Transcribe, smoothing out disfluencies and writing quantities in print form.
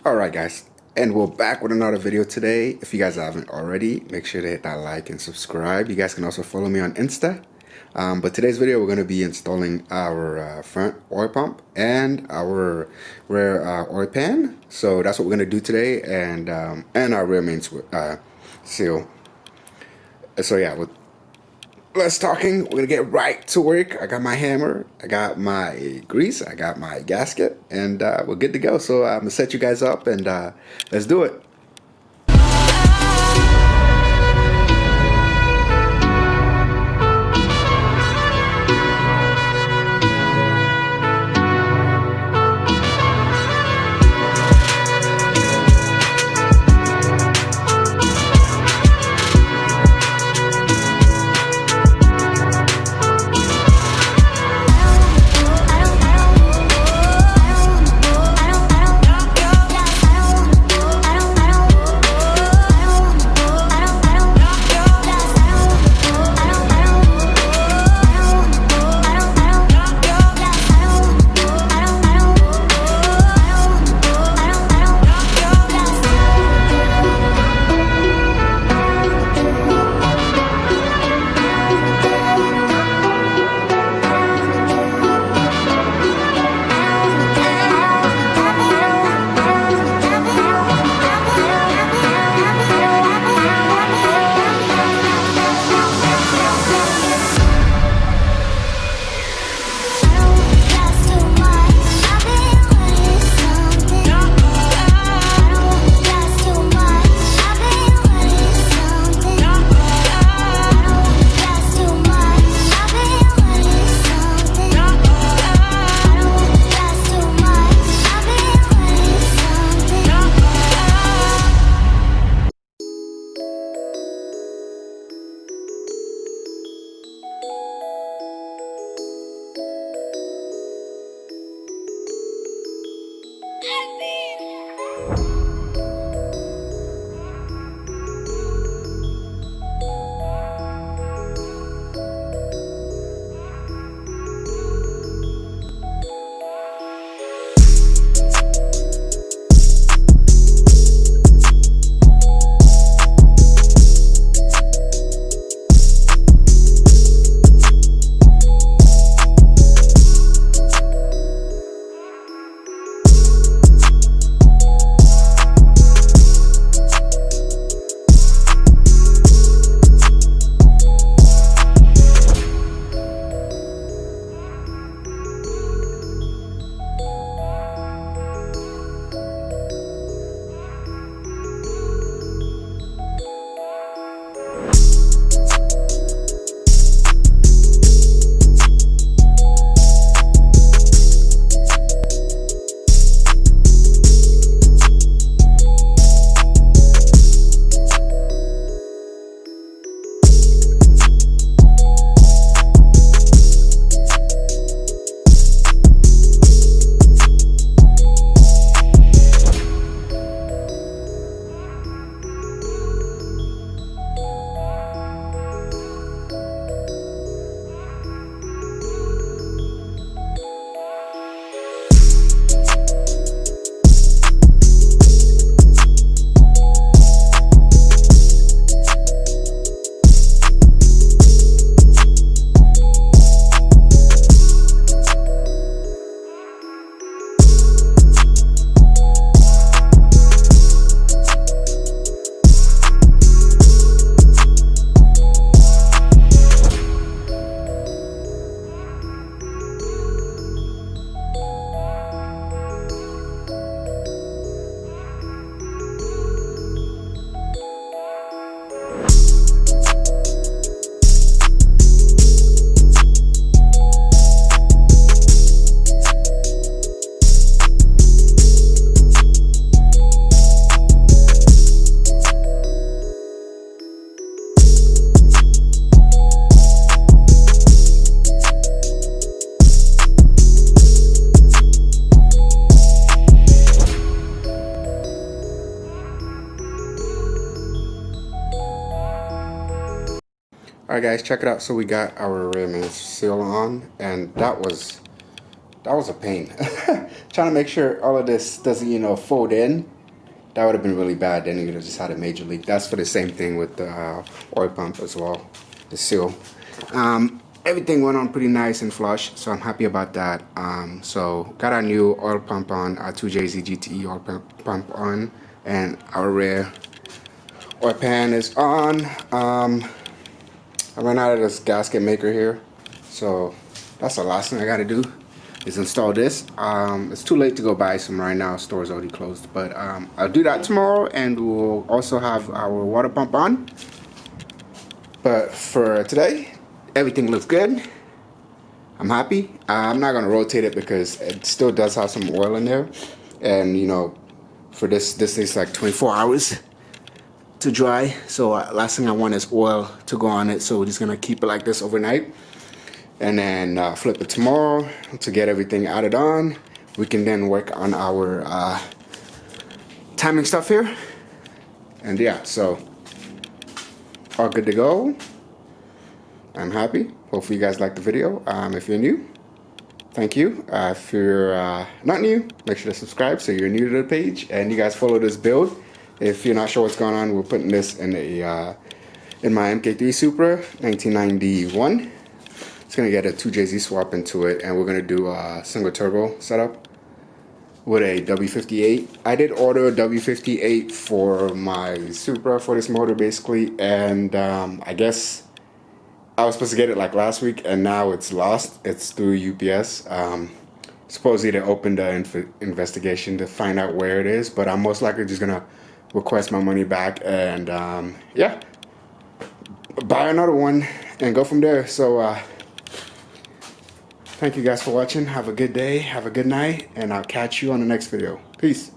Alright guys, and we're back with another video today. If you guys haven't already, make sure to hit that like and subscribe. You guys can also follow me on Insta. But today's video we're going to be installing our front oil pump and our rear oil pan. So that's what we're going to do today, and our rear main seal. So yeah, with less talking, we're gonna get right to work. I got my hammer, I got my grease, I got my gasket, and we're good to go. So I'm gonna set you guys up, and let's do it. Alright guys, check it out. So we got our rear main seal on, and that was a pain. Trying to make sure all of this doesn't, fold in That would have been really bad. Then you would have just had a major leak. That's for the same thing with the oil pump as well, the seal. Everything went on pretty nice and flush, so I'm happy about that. So got our new oil pump on, our 2JZGTE oil pump on, and our rear oil pan is on. I ran out of this gasket maker here, so that's the last thing I gotta do is install this. It's too late to go buy some right now. Store's already closed, but I'll do that tomorrow, and we'll also have our water pump on. But for today, everything looks good. I'm happy. I'm not gonna rotate it because it still does have some oil in there, and you know, for this takes like 24 hours to dry. So last thing I want is oil to go on it. So we're just gonna keep it like this overnight, and then flip it tomorrow to get everything added on. We can then work on our timing stuff here, and yeah, so all good to go. I'm happy. Hopefully you guys liked the video. If you're new, thank you. If you're not new, make sure to subscribe so you're new to the page and you guys follow this build. If you're not sure what's going on, we're putting this in my MK3 Supra 1991. It's gonna get a 2JZ swap into it, and we're gonna do a single turbo setup with a W58. I did order a W58 for my Supra for this motor basically, and I guess I was supposed to get it like last week, and now it's lost. It's through UPS. Supposedly they opened an investigation to find out where it is, but I'm most likely just gonna request my money back and yeah, buy another one and go from there. So thank you guys for watching. Have a good day, have a good night, and I'll catch you on the next video. Peace.